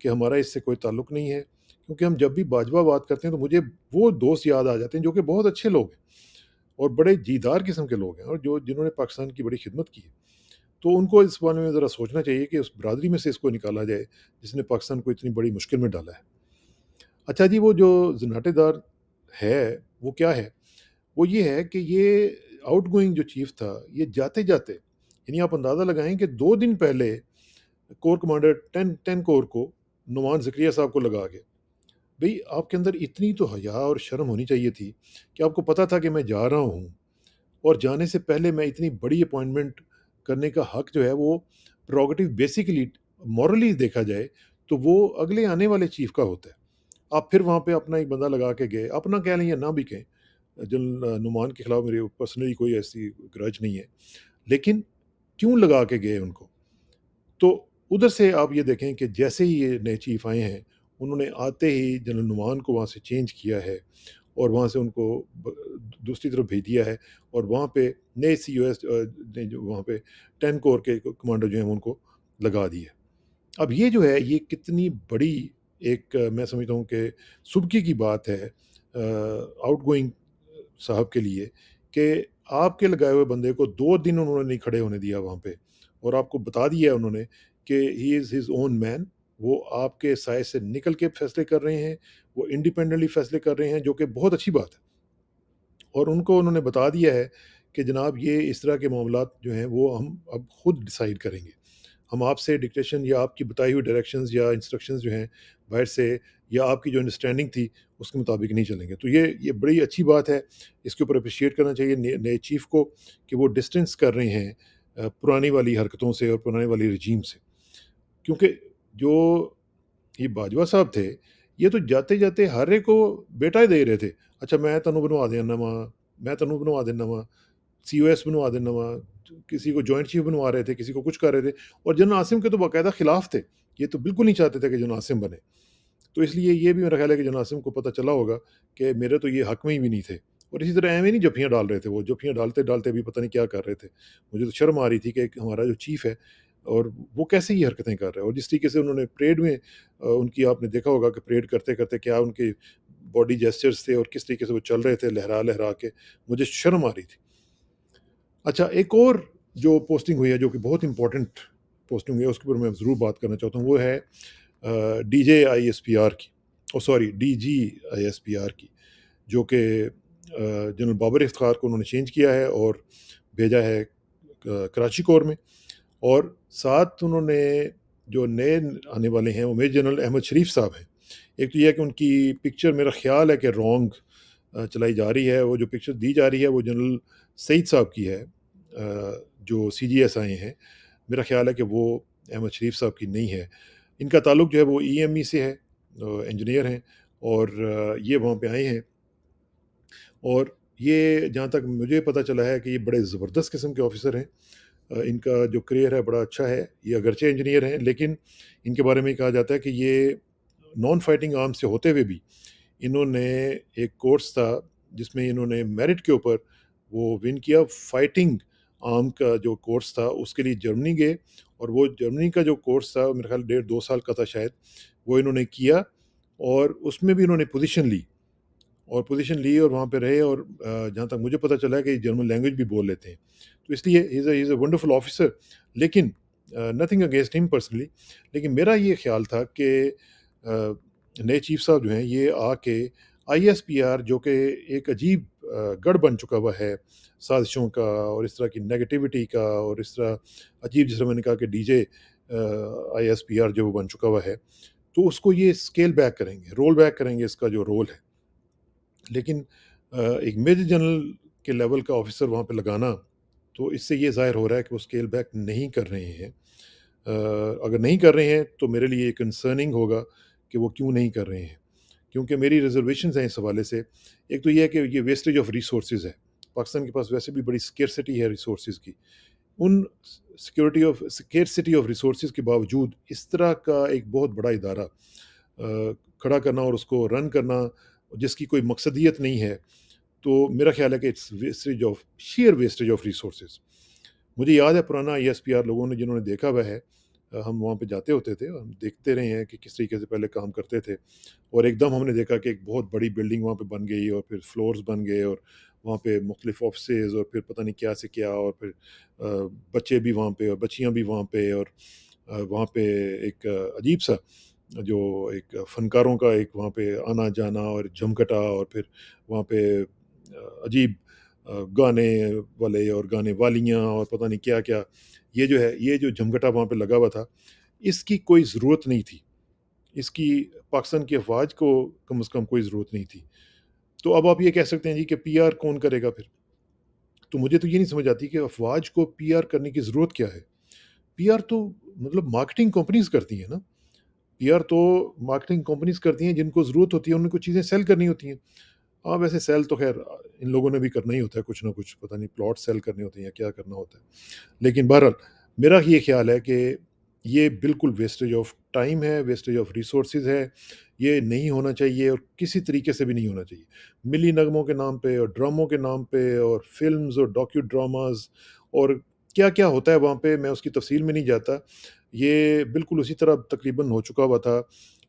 کہ ہمارا اس سے کوئی تعلق نہیں ہے، کیونکہ ہم جب بھی باجوہ بات کرتے ہیں تو مجھے وہ دوست یاد آ جاتے ہیں جو کہ بہت اچھے لوگ ہیں اور بڑے جیدار قسم کے لوگ ہیں، اور جنہوں نے پاکستان کی بڑی خدمت کی ہے۔ تو ان کو اس بارے میں ذرا سوچنا چاہیے کہ اس برادری میں سے اس کو نکالا جائے جس نے پاکستان کو اتنی بڑی مشکل میں ڈالا ہے۔ اچھا جی، وہ جو زناٹے دار ہے وہ کیا ہے؟ وہ یہ ہے کہ یہ آؤٹ گوئنگ جو چیف تھا، یہ جاتے جاتے، یعنی آپ اندازہ لگائیں کہ 2 دن پہلے کور کمانڈر 10 کور کو نعمان زکریا صاحب کو لگا گیا۔ بھئی آپ کے اندر اتنی تو حیا اور شرم ہونی چاہیے تھی کہ آپ کو پتہ تھا کہ میں جا رہا ہوں، اور جانے سے پہلے میں اتنی بڑی اپوائنٹمنٹ کرنے کا حق جو ہے وہ پروگیٹو بیسیکلی مورلی دیکھا جائے تو وہ اگلے آنے والے چیف کا ہوتا ہے۔ آپ پھر وہاں پہ اپنا ایک بندہ لگا کے گئے، اپنا کہہ لیں یا نہ بھی کہیں، جنرل نعمان کے خلاف میری پرسنلی کوئی ایسی گرج نہیں ہے، لیکن کیوں لگا کے گئے ان کو؟ تو ادھر سے آپ یہ دیکھیں کہ جیسے ہی یہ نئے چیف آئے ہیں، انہوں نے آتے ہی جنرل نعمان کو وہاں سے چینج کیا ہے اور وہاں سے ان کو دوسری طرف بھیج دیا ہے، اور وہاں پہ نئے سی او ایس نے جو وہاں پہ 10 کور کے کمانڈر جو ہیں وہ ان کو لگا دیے۔ اب یہ جو ہے یہ کتنی بڑی ایک میں سمجھتا ہوں کہ سبکی کی بات ہے آؤٹ گوئنگ صاحب کے لیے، کہ آپ کے لگائے ہوئے بندے کو 2 دن انہوں نے نہیں کھڑے ہونے دیا وہاں پہ، اور آپ کو بتا دیا ہے انہوں نے کہ ہی از ہز اون مین، وہ آپ کے سائے سے نکل کے فیصلے کر رہے ہیں، وہ انڈیپینڈنٹلی فیصلے کر رہے ہیں، جو کہ بہت اچھی بات ہے۔ اور ان کو انہوں نے بتا دیا ہے کہ جناب یہ اس طرح کے معاملات جو ہیں وہ ہم اب خود ڈیسائیڈ کریں گے، ہم آپ سے ڈکٹیشن یا آپ کی بتائی ہوئی ڈائریکشنز یا انسٹرکشنز جو ہیں باہر سے، یا آپ کی جو انڈرسٹینڈنگ تھی اس کے مطابق نہیں چلیں گے۔ تو یہ بڑی اچھی بات ہے، اس کے اوپر اپریشیٹ کرنا چاہیے نئے چیف کو کہ وہ ڈسٹینس کر رہے ہیں پرانی والی حرکتوں سے اور پرانے والی رجیم سے، کیونکہ جو یہ باجوہ صاحب تھے، یہ تو جاتے جاتے ہر ایک کو بیٹا ہی دے رہے تھے۔ اچھا میں تینوں بنوا دینا وا، میں تینوں بنوا دینا وا، سی او ایس بنوا دینا وا، کسی کو جوائنٹ چیف بنوا رہے تھے، کسی کو کچھ کر رہے تھے، اور جنرل عاصم کے تو باقاعدہ خلاف تھے، یہ تو بالکل نہیں چاہتے تھے کہ جنرل عاصم بنے۔ تو اس لیے یہ بھی میرا خیال ہے کہ جنرل عاصم کو پتہ چلا ہوگا کہ میرے تو یہ حق میں ہی بھی نہیں تھے، اور اسی طرح ایویں نہیں جفیاں ڈال رہے تھے، وہ جفیاں ڈالتے ڈالتے بھی پتہ نہیں کیا کر رہے تھے۔ مجھے تو شرم آ رہی تھی کہ ایک ہمارا جو چیف ہے اور وہ کیسے یہ حرکتیں کر رہا ہے، اور جس طریقے سے انہوں نے پریڈ میں ان کی آپ نے دیکھا ہوگا کہ پریڈ کرتے کرتے کیا ان کے باڈی جیسچرز تھے اور کس طریقے سے وہ چل رہے تھے لہرا لہرا کے، مجھے شرم آ رہی تھی۔ اچھا ایک اور جو پوسٹنگ ہوئی ہے جو کہ بہت امپورٹنٹ پوسٹنگ ہوئی ہے، اس کے اوپر میں ضرور بات کرنا چاہتا ہوں، وہ ہے D J I S P R کی، sorry D G I S P R کی، جو کہ جنرل بابر افتخار کو انہوں نے چینج کیا ہے اور بھیجا ہے کراچی کور میں، اور ساتھ انہوں نے جو نئے آنے والے ہیں وہ میجر جنرل احمد شریف صاحب ہیں۔ ایک تو یہ ہے کہ ان کی پکچر میرا خیال ہے کہ رانگ چلائی جا رہی ہے، وہ جو پکچر دی جا رہی ہے وہ جنرل سعید صاحب کی ہے جو سی جی ایس آئے ہیں، میرا خیال ہے کہ وہ احمد شریف صاحب کی نہیں ہے۔ ان کا تعلق جو ہے وہ ای ایم ای سے ہے، انجینئر ہیں، اور یہ وہاں پہ آئے ہیں، اور یہ جہاں تک مجھے پتہ چلا ہے کہ یہ بڑے زبردست قسم کے آفیسر ہیں، ان کا جو کریئر ہے بڑا اچھا ہے، یہ اگرچہ انجینئر ہیں لیکن ان کے بارے میں کہا جاتا ہے کہ یہ نان فائٹنگ آرم سے ہوتے ہوئے بھی انہوں نے ایک کورس تھا جس میں انہوں نے میرٹ کے اوپر وہ ون کیا، فائٹنگ آرم کا جو کورس تھا اس کے لیے جرمنی گئے، اور وہ جرمنی کا جو کورس تھا میرے خیال 1.5-2 سال کا تھا شاید، وہ انہوں نے کیا، اور اس میں بھی انہوں نے پوزیشن لی اور وہاں پہ رہے، اور جہاں تک مجھے پتہ چلا ہے کہ جرمن لینگویج بھی بول لیتے ہیں، تو اس لیے ہی از اے ونڈرفل آفیسر، لیکن نتھنگ اگینسٹ ہم پرسنلی، لیکن میرا یہ خیال تھا کہ نئے چیف صاحب جو ہیں یہ آ کے آئی ایس پی آر جو کہ ایک عجیب گڑھ بن چکا ہوا ہے سازشوں کا اور اس طرح کی نیگیٹیوٹی کا، اور اس طرح عجیب جس طرح میں نے کہا کہ D J I S P are جو وہ بن چکا ہوا ہے، تو اس کو یہ اسکیل بیک کریں گے، رول بیک کریں گے اس کا جو رول ہے، لیکن ایک میجر جنرل کے لیول کا آفیسر وہاں پہ لگانا، تو اس سے یہ ظاہر ہو رہا ہے کہ وہ اسکیل بیک نہیں کر رہے ہیں۔ اگر نہیں کر رہے ہیں تو میرے لیے کنسرننگ ہوگا کہ وہ کیوں نہیں کر رہے ہیں، کیونکہ میری ریزرویشنز ہیں اس حوالے سے۔ ایک تو یہ ہے کہ یہ ویسٹیج آف ریسورسز ہے، پاکستان کے پاس ویسے بھی بڑی اسکیرسٹی ہے ریسورسز کی، ان اسکیرسٹی آف ریسورسز کے باوجود اس طرح کا ایک بہت بڑا ادارہ کھڑا کرنا اور اس کو رن کرنا جس کی کوئی مقصدیت نہیں ہے، تو میرا خیال ہے کہ it's wastage of share wastage of resources. مجھے یاد ہے پرانا آئی ایس پی آر لوگوں نے جنہوں نے دیکھا ہوا ہے، ہم وہاں پہ جاتے ہوتے تھے، ہم دیکھتے رہے ہیں کہ کس طریقے سے پہلے کام کرتے تھے، اور ایک دم ہم نے دیکھا کہ ایک بہت بڑی بلڈنگ وہاں پہ بن گئی، اور پھر فلورز بن گئے، اور وہاں پہ مختلف آفسز، اور پھر پتہ نہیں کیا سے کیا، اور پھر بچے بھی وہاں پہ اور بچیاں بھی وہاں پہ، اور وہاں پہ ایک عجیب سا جو ایک فنکاروں کا ایک وہاں پہ آنا جانا اور جھمکٹا، اور پھر وہاں پہ عجیب گانے والے اور گانے والیاں اور پتہ نہیں کیا کیا، یہ جو جھمکٹا وہاں پہ لگا ہوا تھا، اس کی کوئی ضرورت نہیں تھی، اس کی پاکستان کی افواج کو کم از کم کوئی ضرورت نہیں تھی۔ تو اب آپ یہ کہہ سکتے ہیں جی کہ پی آر کون کرے گا پھر؟ تو مجھے تو یہ نہیں سمجھ آتی کہ افواج کو پی آر کرنے کی ضرورت کیا ہے؟ پی آر تو مطلب مارکیٹنگ کمپنیز کرتی ہیں نا، پی آر تو مارکیٹنگ کمپنیز کرتی ہیں، جن کو ضرورت ہوتی ہے ان کو چیزیں سیل کرنی ہوتی ہیں۔ ہاں، ویسے سیل تو خیر ان لوگوں نے بھی کرنا ہی ہوتا ہے کچھ نہ کچھ، پتہ نہیں پلاٹ سیل کرنے ہوتے ہیں یا کیا کرنا ہوتا ہے۔ لیکن بہرحال میرا یہ خیال ہے کہ یہ بالکل ویسٹیج آف ٹائم ہے، ویسٹیج آف ریسورسز ہے، یہ نہیں ہونا چاہیے اور کسی طریقے سے بھی نہیں ہونا چاہیے۔ ملی نغموں کے نام پہ اور ڈراموں کے نام پہ اور فلمز اور ڈاکیو ڈراماز اور کیا ہوتا ہے وہاں پہ، میں اس کی تفصیل میں نہیں جاتا۔ یہ بالکل اسی طرح تقریباً ہو چکا ہوا تھا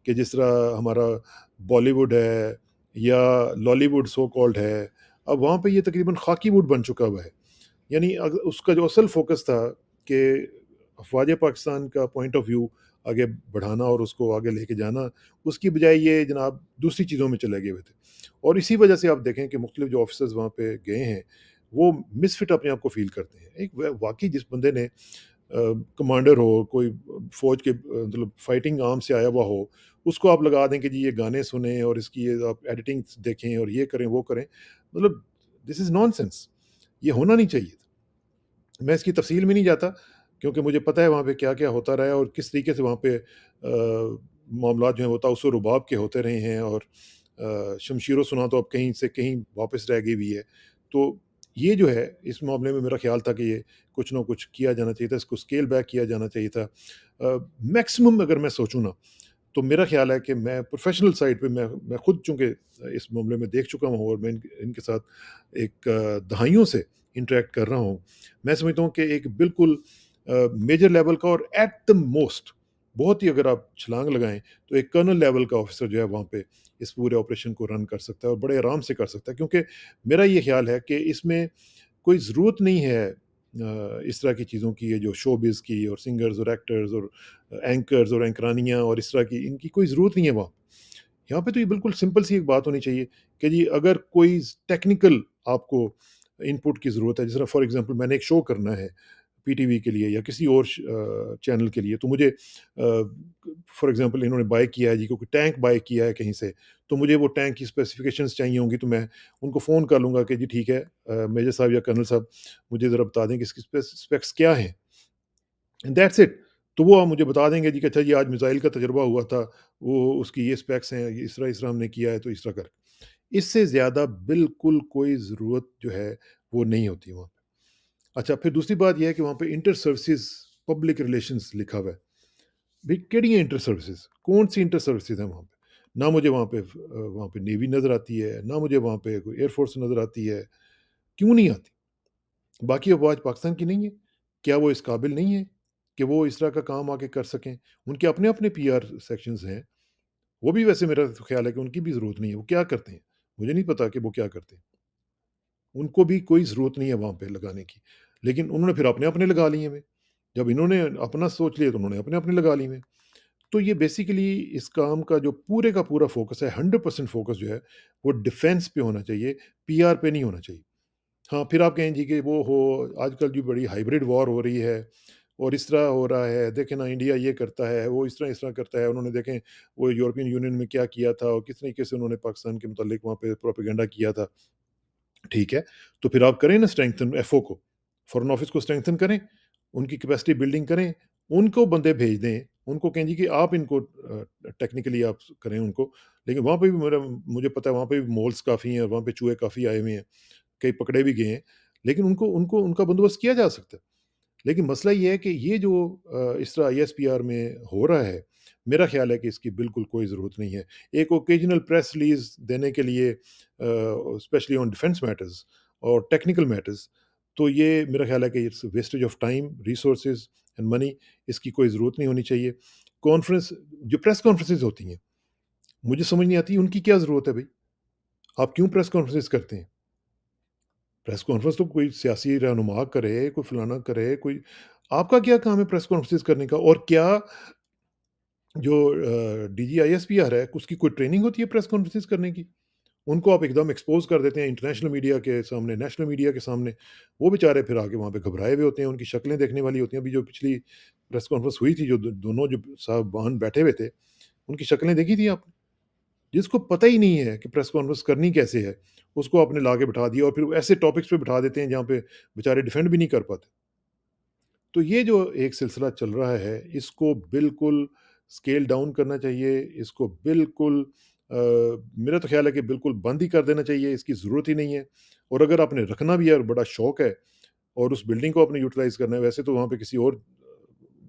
کہ جس طرح ہمارا بالی ووڈ ہے یا لالی ووڈ سو کالڈ ہے، اب وہاں پہ یہ تقریباً خاکی ووڈ بن چکا ہوا ہے۔ یعنی اس کا جو اصل فوکس تھا کہ افواج پاکستان کا پوائنٹ آف ویو آگے بڑھانا اور اس کو آگے لے کے جانا، اس کی بجائے یہ جناب دوسری چیزوں میں چلے گئے ہوئے تھے، اور اسی وجہ سے آپ دیکھیں کہ مختلف جو آفیسرز وہاں پہ گئے ہیں وہ مس فٹ اپنے آپ کو فیل کرتے ہیں۔ ایک واقعی جس بندے نے کمانڈر ہو، کوئی فوج کے مطلب فائٹنگ آرم سے آیا ہوا ہو، اس کو آپ لگا دیں کہ جی یہ گانے سنیں اور اس کی یہ آپ ایڈیٹنگ دیکھیں اور یہ کریں وہ کریں، مطلب دس از نان سینس، یہ ہونا نہیں چاہیے تھا۔ میں اس کی تفصیل میں نہیں جاتا کیونکہ مجھے پتہ ہے وہاں پہ کیا ہوتا رہا ہے اور کس طریقے سے وہاں پہ معاملات جو ہیں وہ تاؤس و رباب کے ہوتے رہے ہیں، اور شمشیر و سنا تو اب کہیں سے کہیں واپس رہ گئی ہوئی ہے۔ تو یہ جو ہے اس معاملے میں میرا خیال تھا کہ یہ کچھ نہ کچھ کیا جانا چاہیے تھا، اس کو اسکیل بیک کیا جانا چاہیے تھا۔ میکسیمم اگر میں سوچوں نا تو میرا خیال ہے کہ میں پروفیشنل سائڈ پہ میں خود چونکہ اس معاملے میں دیکھ چکا ہوں اور میں ان کے ساتھ ایک دہائیوں سے انٹریکٹ کر رہا ہوں، میں سمجھتا ہوں کہ ایک بالکل میجر لیول کا اور ایٹ دا موسٹ بہت ہی اگر آپ چھلانگ لگائیں تو ایک کرنل لیول کا آفیسر جو ہے وہاں پہ اس پورے آپریشن کو رن کر سکتا ہے اور بڑے آرام سے کر سکتا ہے، کیونکہ میرا یہ خیال ہے کہ اس میں کوئی ضرورت نہیں ہے اس طرح کی چیزوں کی، یہ جو شو بز کی اور سنگرز اور ایکٹرز اور اینکرز اور اینکرانیاں اور اس طرح کی، ان کی کوئی ضرورت نہیں ہے وہاں۔ یہاں پہ تو یہ بالکل سمپل سی ایک بات ہونی چاہیے کہ جی اگر کوئی ٹیکنیکل آپ کو ان پٹ کی ضرورت ہے، جس طرح فار ایگزامپل میں نے ایک شو کرنا ہے پی ٹی وی کے لیے یا کسی اور چینل کے لیے، تو مجھے فار ایگزامپل انہوں نے بائی کیا ہے جی، کیونکہ ٹینک بائی کیا ہے کہیں سے، تو مجھے وہ ٹینک کی اسپیسیفکیشنز چاہیے ہوں گی، تو میں ان کو فون کر لوں گا کہ جی ٹھیک ہے میجر صاحب یا کرنل صاحب مجھے ذرا بتا دیں کہ اس کی اسپیکس کیا ہیں، دیٹس اٹ۔ تو وہ مجھے بتا دیں گے جی کہ اچھا جی آج میزائل کا تجربہ ہوا تھا، وہ اس کی یہ اسپیکس ہیں، اس طرح ہم نے کیا ہے تو اس طرح کر، اس سے زیادہ بالکل کوئی ضرورت جو ہے وہ نہیں ہوتی وہاں پہ۔ اچھا، پھر دوسری بات یہ ہے کہ وہاں پہ انٹر سروسز پبلک ریلیشنز لکھا ہوا ہے، بھئی کیڑی ہیں انٹر سروسز؟ کون سی انٹر سروسز ہیں وہاں پہ؟ نہ مجھے وہاں پہ نیوی نظر آتی ہے، نہ مجھے وہاں پہ کوئی ایئر فورس نظر آتی ہے، کیوں نہیں آتی؟ باقی افواج پاکستان کی نہیں ہے؟ کیا وہ اس قابل نہیں ہے کہ وہ اس طرح کا کام آگے کر سکیں؟ ان کے اپنے اپنے پی آر سیکشنز ہیں، وہ بھی ویسے میرا خیال ہے کہ ان کی بھی ضرورت نہیں ہے، وہ کیا کرتے ہیں؟ مجھے نہیں پتا کہ وہ کیا کرتے ہیں، ان کو بھی کوئی ضرورت نہیں ہے وہاں پہ لگانے کی، لیکن انہوں نے پھر اپنے اپنے لگا لیے ہوئے، جب انہوں نے اپنا سوچ لیا تو انہوں نے اپنے اپنے لگا لیے ہوئے۔ تو یہ بیسیکلی اس کام کا جو پورے کا پورا فوکس ہے، 100% فوکس جو ہے وہ ڈیفینس پہ ہونا چاہیے، پی آر پہ نہیں ہونا چاہیے۔ ہاں، پھر آپ کہیں جی کہ وہ ہو آج کل جو بڑی ہائبرڈ وار ہو رہی ہے اور اس طرح ہو رہا ہے، دیکھیں نا انڈیا یہ کرتا ہے، وہ اس طرح کرتا ہے، انہوں نے دیکھیں وہ یورپین یونین میں کیا کیا تھا اور کس طریقے سے انہوں نے پاکستان کے متعلق وہاں پہ پروپیگنڈا کیا تھا۔ ٹھیک ہے، تو پھر آپ کریں نا اسٹرینگتھن ایف او کو، فارن آفس کو اسٹرینگتھن کریں، ان کی کیپیسٹی بلڈنگ کریں، ان کو بندے بھیج دیں، ان کو کہیں جی کہ آپ ان کو ٹیکنیکلی آپ کریں ان کو، لیکن وہاں پہ بھی مجھے پتا ہے وہاں پہ بھی مولس کافی ہیں اور وہاں پہ چوہے کافی آئے ہوئے ہیں، کئی پکڑے بھی گئے ہیں، لیکن ان کا بندوبست کیا جا سکتا ہے۔ لیکن مسئلہ یہ ہے کہ یہ جو اس طرح آئی ایس پی آر میں ہو رہا ہے، میرا خیال ہے کہ اس کی بالکل کوئی ضرورت نہیں ہے۔ ایک اوکیجنل پریس ریلیز دینے کے لیے اسپیشلی آن ڈیفینس میٹرز اور ٹیکنیکل میٹرز، تو یہ میرا خیال ہے کہ it's wastage of time, resources and money, اس کی کوئی ضرورت نہیں ہونی چاہیے۔ کانفرنس، جو پریس کانفرنسز ہوتی ہیں، مجھے سمجھ نہیں آتی ان کی کیا ضرورت ہے بھائی؟ آپ کیوں پریس کانفرنسز کرتے ہیں؟ پریس کانفرنس تو کوئی سیاسی رہنما کرے، کوئی فلانا کرے، کوئی، آپ کا کیا کام ہے پریس کانفرنسز کرنے کا؟ اور کیا جو D G I S P R ہے، اس کی کوئی ٹریننگ ہوتی ہے پریس کانفرنسز کرنے کی؟ ان کو آپ ایک دم ایکسپوز کر دیتے ہیں انٹرنیشنل میڈیا کے سامنے، نیشنل میڈیا کے سامنے، وہ بیچارے پھر آگے وہاں پہ گھبرائے ہوئے ہوتے ہیں، ان کی شکلیں دیکھنے والی ہوتی ہیں۔ ابھی جو پچھلی پریس کانفرنس ہوئی تھی، جو دونوں جو صاحبان بیٹھے ہوئے تھے، ان کی شکلیں دیکھی تھی آپ نے؟ جس کو پتہ ہی نہیں ہے کہ پریس کانفرنس کرنی کیسے ہے، اس کو آپ نے لا کے بٹھا دیا، اور پھر ایسے ٹاپکس پہ بٹھا دیتے ہیں جہاں پہ بیچارے ڈیفینڈ بھی نہیں کر پاتے۔ تو یہ جو ایک سلسلہ چل رہا ہے، اس کو بالکل اسکیل ڈاؤن کرنا چاہیے، اس کو بالکل میرا تو خیال ہے کہ بالکل بند ہی کر دینا چاہیے، اس کی ضرورت ہی نہیں ہے۔ اور اگر آپ نے رکھنا بھی ہے اور بڑا شوق ہے اور اس بلڈنگ کو آپ نے یوٹیلائز کرنا ہے، ویسے تو وہاں پہ کسی اور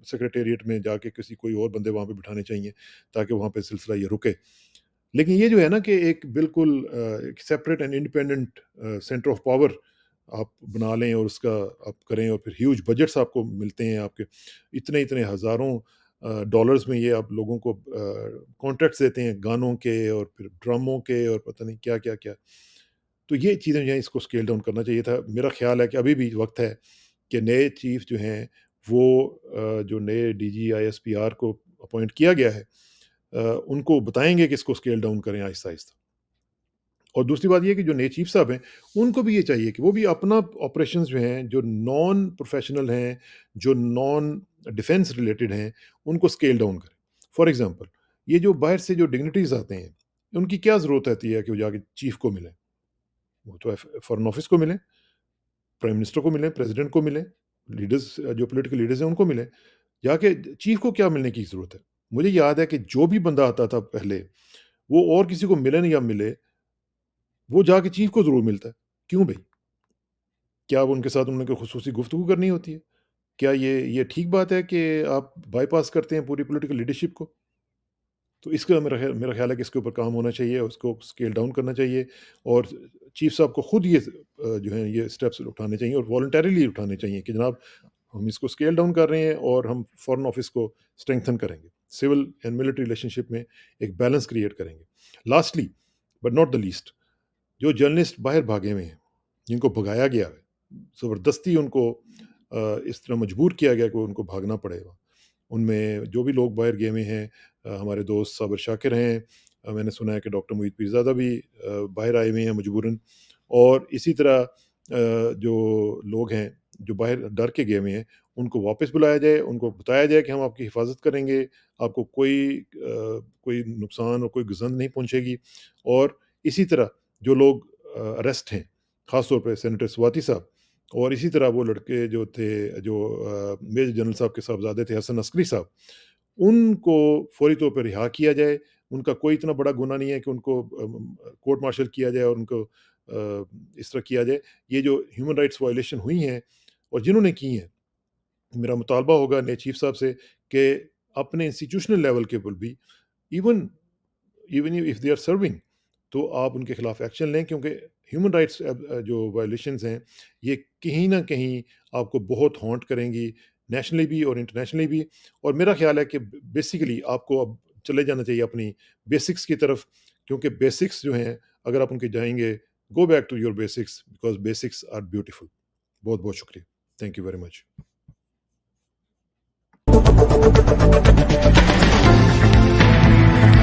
سیکریٹریٹ میں جا کے کسی کوئی اور بندے وہاں پہ بٹھانے چاہیے تاکہ وہاں پہ سلسلہ یہ رکے۔ لیکن یہ جو ہے نا کہ ایک بالکل ایک separate and independent centre of power آپ بنا لیں اور اس کا آپ کریں، اور پھر ہیوج بجٹس آپ کو ملتے ہیں، آپ کے اتنے اتنے ہزاروں ڈالرز میں یہ آپ لوگوں کو کانٹریکٹس دیتے ہیں گانوں کے اور پھر ڈراموں کے اور پتہ نہیں کیا کیا کیا۔ تو یہ چیزیں جو ہیں، اس کو اسکیل ڈاؤن کرنا چاہیے تھا۔ میرا خیال ہے کہ ابھی بھی وقت ہے کہ نئے چیف جو ہیں وہ جو نئے D G I S P R کو اپوائنٹ کیا گیا ہے، ان کو بتائیں گے کہ اس کو اسکیل ڈاؤن کریں آہستہ آہستہ۔ اور دوسری بات یہ کہ جو نئے چیف صاحب ہیں، ان کو بھی یہ چاہیے کہ وہ بھی اپنا آپریشنز جو ہیں، جو نان پروفیشنل ہیں، جو نان ڈیفینس ریلیٹڈ ہیں، ان کو اسکیل ڈاؤن کریں۔ فار ایگزامپل، یہ جو باہر سے جو ڈگنیٹیز آتے ہیں، ان کی کیا ضرورت رہتی ہے کہ وہ جا کے چیف کو ملیں؟ وہ تو فارن آفس کو ملیں، پرائم منسٹر کو ملیں، پریزیڈنٹ کو ملیں، لیڈرز جو پولیٹیکل لیڈرز ہیں ان کو ملیں، جا کے چیف کو کیا ملنے کی ضرورت ہے؟ مجھے یاد ہے کہ جو بھی بندہ آتا تھا پہلے، وہ اور کسی کو ملے یا ملے، وہ جا کے چیف کو ضرور ملتا ہے۔ کیوں بھائی؟ کیا وہ ان کے ساتھ انہوں نے کوئی خصوصی گفتگو کرنی ہوتی ہے؟ کیا یہ ٹھیک بات ہے کہ آپ بائی پاس کرتے ہیں پوری پولیٹیکل لیڈرشپ کو؟ تو اس کا میرا خیال ہے کہ اس کے اوپر کام ہونا چاہیے، اس کو اسکیل ڈاؤن کرنا چاہیے، اور چیف صاحب کو خود یہ جو ہیں یہ اسٹیپس اٹھانے چاہیے، اور والنٹیرلی اٹھانے چاہیے کہ جناب ہم اس کو اسکیل ڈاؤن کر رہے ہیں اور ہم فارن آفس کو اسٹرینگتھن کریں گے، سول اینڈ ملٹری ریلیشن شپ میں ایک بیلنس کریٹ کریں گے۔ Lastly but not the least, جو جرنلسٹ باہر بھاگے ہوئے ہیں، جن کو بھگایا گیا ہے، زبردستی ان کو اس طرح مجبور کیا گیا کہ ان کو بھاگنا پڑے گا، ان میں جو بھی لوگ باہر گئے ہوئے ہیں، ہمارے دوست صابر شاکر ہیں، میں نے سنا ہے کہ ڈاکٹر محیط پیرزادہ بھی باہر آئے ہوئے ہیں مجبوراً، اور اسی طرح جو لوگ ہیں جو باہر ڈر کے گئے ہوئے ہیں، ان کو واپس بلایا جائے، ان کو بتایا جائے کہ ہم آپ کی حفاظت کریں گے، آپ کو کوئی نقصان اور کوئی گزند نہیں پہنچے گی۔ اور اسی طرح جو لوگ اریسٹ ہیں، خاص طور پہ سینیٹر سواتی صاحب، اور اسی طرح وہ لڑکے جو تھے، جو میجر جنرل صاحب کے صاحبزادے تھے، حسن عسکری صاحب، ان کو فوری طور پر رہا کیا جائے۔ ان کا کوئی اتنا بڑا گناہ نہیں ہے کہ ان کو کورٹ مارشل کیا جائے اور ان کو اس طرح کیا جائے۔ یہ جو ہیومن رائٹس وائلیشن ہوئی ہیں اور جنہوں نے کی ہیں، میرا مطالبہ ہوگا نئے چیف صاحب سے کہ اپنے انسٹیٹیوشنل لیول کے پر بھی، even if they are serving, تو آپ ان کے خلاف ایکشن لیں، کیونکہ ہیومن رائٹس جو وائلیشنز ہیں، یہ کہیں نہ کہیں آپ کو بہت ہانٹ کریں گی، نیشنلی بھی اور انٹرنیشنلی بھی۔ اور میرا خیال ہے کہ بیسیکلی آپ کو اب چلے جانا چاہیے اپنی بیسکس کی طرف، کیونکہ بیسکس جو ہیں اگر آپ ان کے جائیں گے، go back to your basics, because basics are beautiful. بہت بہت شکریہ، تھینک یو ویری مچ۔